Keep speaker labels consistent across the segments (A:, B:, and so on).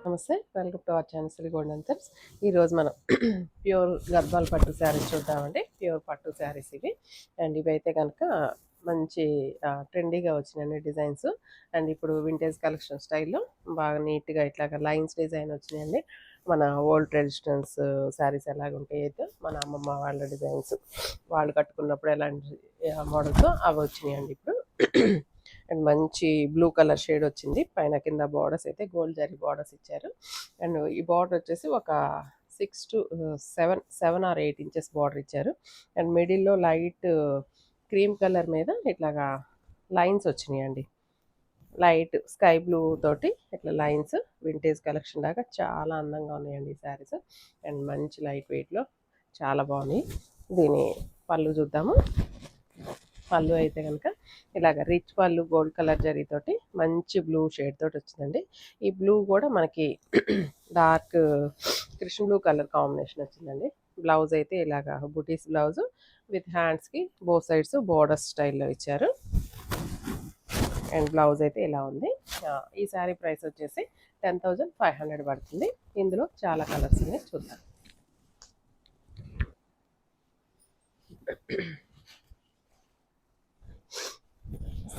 A: నమస్తే, welcome to our channel Shri golden threads. ఈరోజు మనం ప్యూర్ గద్వాల్ పట్టు శారీస్ చూద్దామండి. ప్యూర్ పట్టు శారీస్ ఇవి. అండ్ ఇవైతే కనుక మంచి ట్రెండీగా వచ్చినాయండి డిజైన్స్. అండ్ ఇప్పుడు వింటేజ్ కలెక్షన్ స్టైల్లో బాగా నీట్గా ఇట్లాగా లైన్స్ డిజైన్ వచ్చినాయండి. మన ఓల్డ్ ట్రెడిషనల్స్ శారీస్ ఎలాగ ఉంటాయి అయితే మన అమ్మమ్మ వాళ్ళ డిజైన్స్ వాళ్ళు కట్టుకున్నప్పుడు ఎలాంటి మోడల్స్ అవి వచ్చినాయండి ఇప్పుడు. అండ్ మంచి బ్లూ కలర్ షేడ్ వచ్చింది. పైన కింద బార్డర్స్ అయితే గోల్డ్ జరీ బార్డర్స్ ఇచ్చారు. అండ్ ఈ బార్డర్ వచ్చేసి ఒక 6 to 7 or 8 ఇంచెస్ బార్డర్ ఇచ్చారు. అండ్ మిడిల్లో లైట్ క్రీమ్ కలర్ మీద ఇట్లాగా లైన్స్ వచ్చినాయండి. లైట్ స్కై బ్లూ తోటి ఇట్లా లైన్స్ వింటేజ్ కలెక్షన్ లాగా చాలా అందంగా ఉన్నాయండి ఈ శారీస్. అండ్ మంచి లైట్ వెయిట్లో చాలా బాగున్నాయి. దీని పళ్ళు చూద్దాము. పళ్ళు అయితే కనుక ఇలాగ రిచ్ పళ్ళు గోల్డ్ కలర్ జరీతోటి మంచి బ్లూ షేడ్ తోటి వచ్చిందండి. ఈ బ్లూ కూడా మనకి dark Krishna blue colour combination వచ్చిందండి. బ్లౌజ్ అయితే ఇలాగ బుటీస్ బ్లౌజ్ విత్ హ్యాండ్స్కి బోత్ సైడ్స్ బోర్డర్ స్టైల్లో ఇచ్చారు. అండ్ బ్లౌజ్ అయితే ఇలా ఉంది. ఈ శారీ ప్రైస్ వచ్చేసి 10,500 పడుతుంది. ఇందులో చాలా కలర్స్ ఉన్నాయి, చూద్దాం.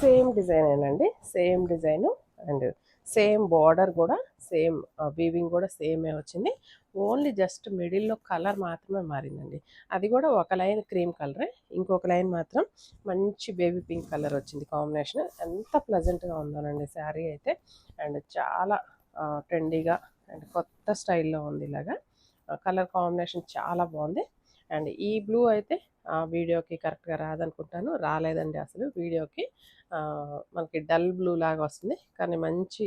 A: సేమ్ డిజైనేనండి, same design. And same border కూడా సేమ్, వీవింగ్ కూడా సేమే వచ్చింది. ఓన్లీ జస్ట్ మిడిల్లో కలర్ మాత్రమే మారిందండి. అది కూడా ఒక లైన్ క్రీమ్ కలరే, ఇంకొక లైన్ మాత్రం మంచి బేబీ పింక్ కలర్ వచ్చింది కాంబినేషన్. ఎంత ప్లెజెంట్గా ఉందోనండి శారీ అయితే. అండ్ చాలా ట్రెండీగా అండ్ కొత్త స్టైల్లో ఉంది. ఇలాగా కలర్ కాంబినేషన్ చాలా బాగుంది. అండ్ ఈ బ్లూ అయితే వీడియోకి కరెక్ట్గా రాదనుకుంటాను, రాలేదండి అసలు వీడియోకి. మనకి డల్ బ్లూ లాగా వస్తుంది, కానీ మంచి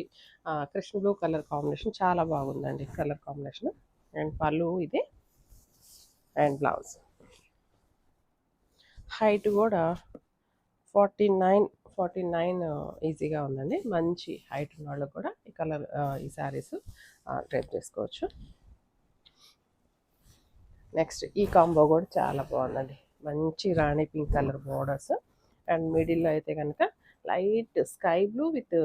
A: కృష్ణ బ్లూ కలర్ కాంబినేషన్ చాలా బాగుందండి కలర్ కాంబినేషన్. అండ్ పళ్ళు ఇది. అండ్ బ్లౌజ్ హైట్ కూడా 49 ఈజీగా ఉందండి. మంచి హైట్ ఉన్న వాళ్ళకి కూడా ఈ కలర్ ఈ శారీస్ ట్రేప్ చేసుకోవచ్చు. నెక్స్ట్ ఈ కాంబో కూడా చాలా బాగుందండి. మంచి రాణి పింక్ కలర్ బోర్డర్స్. అండ్ మిడిల్లో అయితే కనుక light sky blue with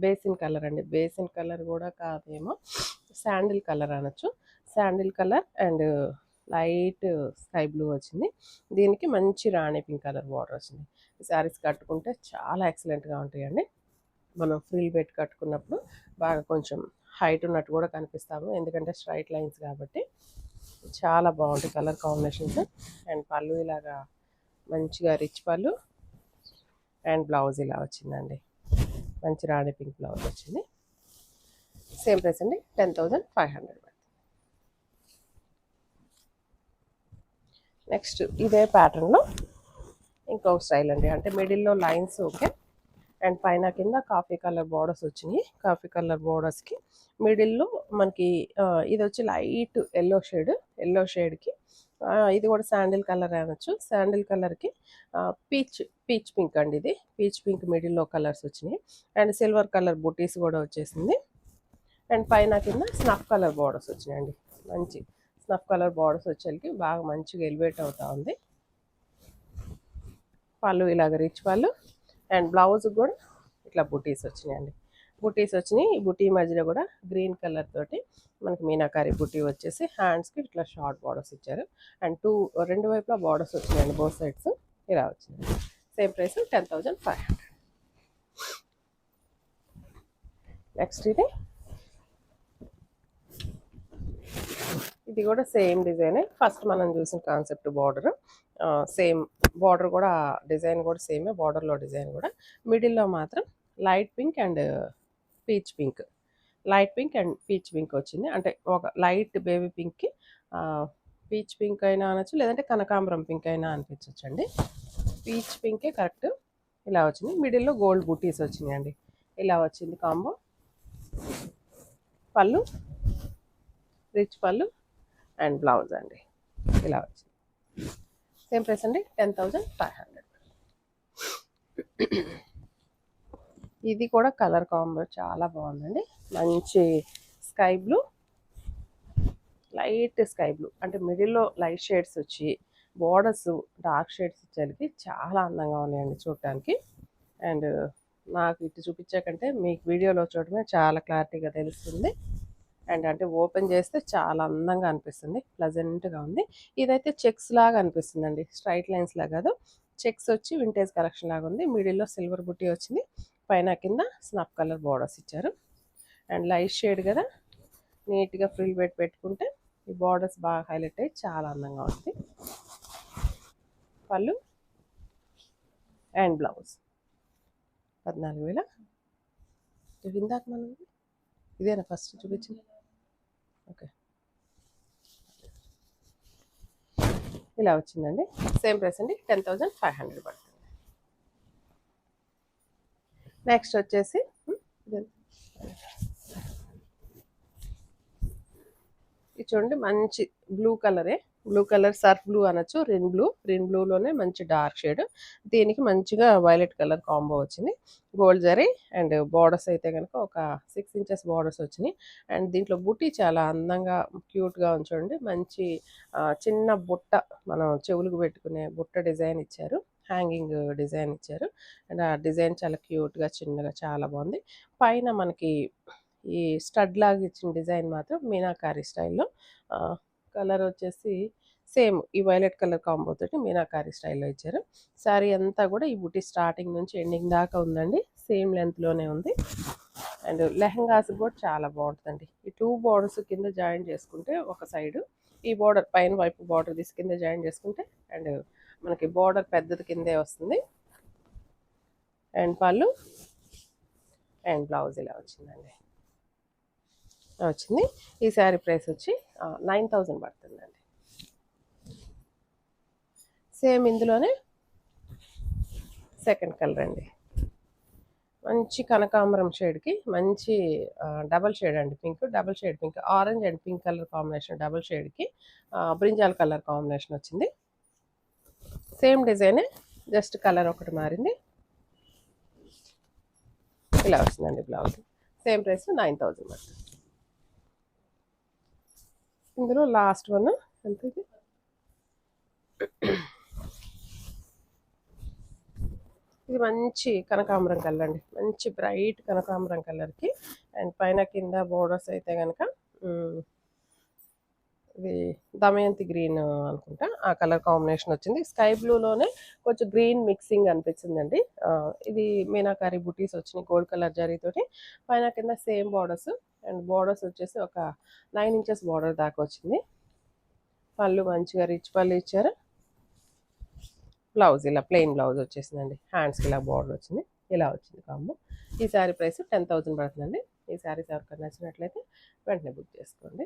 A: basin colour అండి. బేసిన్ కలర్ కూడా కాదేమో, శాండిల్ కలర్ అనొచ్చు. Sandal colour and light sky blue వచ్చింది. దీనికి మంచి రాణి పింక్ కలర్ బార్డర్ వచ్చింది. ఈ శారీస్ కట్టుకుంటే చాలా ఎక్సలెంట్గా ఉంటాయండి. మనం ఫ్రిల్ పెట్టి కట్టుకున్నప్పుడు బాగా కొంచెం హైట్ ఉన్నట్టు కూడా కనిపిస్తాము, ఎందుకంటే స్ట్రైట్ లైన్స్ కాబట్టి. చాలా బాగుంటాయి కలర్ కాంబినేషన్స్. అండ్ పళ్ళు ఇలాగా మంచిగా రిచ్ పళ్ళు. అండ్ బ్లౌజ్ ఇలా వచ్చిందండి, మంచి రాణి పింక్ బ్లౌజ్ వచ్చింది. సేమ్ ప్రైస్ అండి, 10,500. నెక్స్ట్ ఇదే ప్యాటర్న్లో ఇంకొక స్టైల్ అండి. అంటే మిడిల్లో లైన్స్ ఓకే, అండ్ పైన కింద కాఫీ కలర్ బార్డర్స్ వచ్చినాయి. కాఫీ కలర్ బార్డర్స్కి మిడిల్లో మనకి ఇది వచ్చి లైట్ ఎల్లో షేడ్కి ఇది కూడా శాండిల్ కలర్ అనొచ్చు. శాండిల్ కలర్కి పీచ్ పింక్ అండి. ఇది పీచ్ పింక్ మిడిల్లో కలర్స్ వచ్చినాయి. అండ్ సిల్వర్ కలర్ బుటీస్ కూడా వచ్చేసింది. అండ్ పైన కింద స్నఫ్ కలర్ బార్డర్స్ వచ్చినాయండి. మంచి స్నఫ్ కలర్ బార్డర్స్ వచ్చేకి బాగా మంచిగా ఎలివేట్ అవుతా ఉంది. పళ్ళు ఇలాగ రిచ్ పళ్ళు. అండ్ బ్లౌజ్ కూడా ఇట్లా బుటీస్ వచ్చినాయండి. బుటీస్ వచ్చినాయి. ఈ బుటీ మధ్యలో కూడా గ్రీన్ కలర్ తోటి మనకి మీనాకారి బుటీ వచ్చేసి హ్యాండ్స్కి ఇట్లా షార్ట్ బార్డర్స్ ఇచ్చారు. అండ్ రెండు వైపులా బార్డర్స్ వచ్చినాయండి, బోత్ సైడ్స్ ఇలా వచ్చింది. Same price 10,500. నెక్స్ట్ ఇది కూడా సేమ్ డిజైనే. ఫస్ట్ మనం చూసిన కాన్సెప్ట్ బార్డర్ సేమ్, బార్డర్ కూడా డిజైన్ కూడా సేమే, బార్డర్లో డిజైన్ కూడా. మిడిల్లో మాత్రం light pink and peach pink, light pink and peach pink వచ్చింది. అంటే ఒక లైట్ బేబీ పింక్కి పీచ్ పింక్ అయినా అనొచ్చు, లేదంటే కనకాంబరం పింక్ అయినా అనిపించవచ్చు అండి. పీచ్ పింకే కరెక్ట్. ఇలా వచ్చింది. మిడిల్లో గోల్డ్ బుటీస్ వచ్చినాయండి. ఇలా వచ్చింది కాంబో. పళ్ళు రిచ్ పళ్ళు అండ్ బ్లౌజ్ అండి ఇలా వచ్చింది. సేమ్ ప్రైస్ అండి, 10,500. ఇది కూడా కలర్ కాంబో చాలా బాగుందండి. మంచి sky blue, light sky blue, అంటే మిడిల్లో లైట్ షేడ్స్ వచ్చి బార్డర్స్ డార్క్ షేడ్స్ ఇచ్చేకి చాలా అందంగా ఉన్నాయండి చూడటానికి. అండ్ నాకు ఇటు చూపించాకంటే మీకు వీడియోలో చూడటమే చాలా క్లారిటీగా తెలుస్తుంది. అండ్ అంటే ఓపెన్ చేస్తే చాలా అందంగా అనిపిస్తుంది, ప్లజెంట్గా ఉంది. ఇదైతే చెక్స్ లాగా అనిపిస్తుందండి, స్ట్రైట్ లైన్స్ లాగా కాదు. చెక్స్ వచ్చి వింటేజ్ కలెక్షన్ లాగా ఉంది. మిడిల్లో సిల్వర్ బుట్టి వచ్చింది, పైన కింద స్నఫ్ కలర్ బార్డర్స్ ఇచ్చారు. అండ్ లైట్ షేడ్ కదా, నీట్గా ఫ్రిల్ పెట్టుకుంటే ఈ బార్డర్స్ బాగా హైలైట్ అయ్యి చాలా అందంగా ఉంది. పళ్ళు అండ్ బ్లౌజ్ 14,000. ఇందాక మనం ఇదేనా ఫస్ట్ చూపించింది? ఓకే, ఇలా వచ్చిందండి. సేమ్ ప్రైస్ అండి, 10,500 పడుతుంది. నెక్స్ట్ వచ్చేసి ఇది చూడండి, మంచి బ్లూ కలరే, బ్లూ కలర్ సర్ఫ్ బ్లూ అనొచ్చు, రిన్ బ్లూలోనే మంచి డార్క్ షేడ్. దీనికి మంచిగా వైలెట్ కలర్ కాంబో వచ్చింది. గోల్డ్ జరీ అండ్ బార్డర్స్ అయితే కనుక ఒక 6 ఇంచెస్ బార్డర్స్ వచ్చినాయి. అండ్ దీంట్లో బుట్టి చాలా అందంగా క్యూట్గా ఉంచండి. మంచి చిన్న బుట్ట, మనం చెవులకు పెట్టుకునే బుట్ట డిజైన్ ఇచ్చారు, హ్యాంగింగ్ డిజైన్ ఇచ్చారు. అండ్ ఆ డిజైన్ చాలా క్యూట్గా చిన్నగా చాలా బాగుంది. పైన మనకి ఈ స్టడ్ లాగా ఇచ్చిన డిజైన్ మాత్రం మీనాకారి స్టైల్లో. కలర్ వచ్చేసి సేమ్ ఈ వైలెట్ కలర్ కాంబో తోటి మీనాకారి స్టైల్లో ఇచ్చారు. శారీ అంతా కూడా ఈ బుట్టి స్టార్టింగ్ నుంచి ఎండింగ్ దాకా ఉందండి, సేమ్ లెంత్లోనే ఉంది. అండ్ లెహంగాస్ కూడా చాలా బాగుంటుందండి. ఈ 2 బార్డర్స్ కింద జాయిన్ చేసుకుంటే ఒక సైడు, ఈ బార్డర్ పైన వైపు బార్డర్ తీసి కింద జాయిన్ చేసుకుంటే అండ్ మనకి బార్డర్ పెద్దది కిందే వస్తుంది. అండ్ పళ్ళు అండ్ బ్లౌజ్ ఇలా వచ్చిందండి, వచ్చింది. ఈ శారీ ప్రైస్ వచ్చి 9,000 పడుతుందండి. సేమ్ ఇందులోనే సెకండ్ కలర్ అండి, మంచి కనకాంబరం షేడ్కి మంచి డబల్ షేడ్ అండి, double shade pink, orange and pink colour combination, double షేడ్కి బ్రింజాల్ కలర్ కాంబినేషన్ వచ్చింది. సేమ్ డిజైనే, జస్ట్ కలర్ ఒకటి మారింది. ఇలా వచ్చిందండి బ్లౌజ్. సేమ్ ప్రైస్ 9,000 పడుతుంది. ఇందులో లాస్ట్ వన్ ఎంత, ఇది మంచి కనకాంబరం కలర్ అండి, మంచి బ్రైట్ కనకాంబరం కలర్కి అండ్ పైన కింద బోర్డర్స్ అయితే కనుక ఇది దమయంతి గ్రీన్ అనుకుంటా, ఆ కలర్ కాంబినేషన్ వచ్చింది. స్కై బ్లూలోనే కొంచెం గ్రీన్ మిక్సింగ్ అనిపించిందండి. ఇది మీనాకారి బుటీస్ వచ్చినాయి గోల్డ్ కలర్ జరీతోటి, పైన కింద సేమ్ బార్డర్స్. అండ్ బార్డర్స్ వచ్చేసి ఒక 9 ఇంచెస్ బార్డర్ దాకా వచ్చింది. పళ్ళు మంచిగా రిచ్ పళ్ళు ఇచ్చారు. బ్లౌజ్ ఇలా ప్లెయిన్ బ్లౌజ్ వచ్చేసిందండి, హ్యాండ్స్కి ఇలా బార్డర్ వచ్చింది. ఇలా వచ్చింది కాంబో. ఈ శారీ ప్రైస్ 10,000 పడుతుందండి. ఈ శారీస్ ఎవరికైనా నచ్చినట్లయితే వెంటనే బుక్ చేసుకోండి.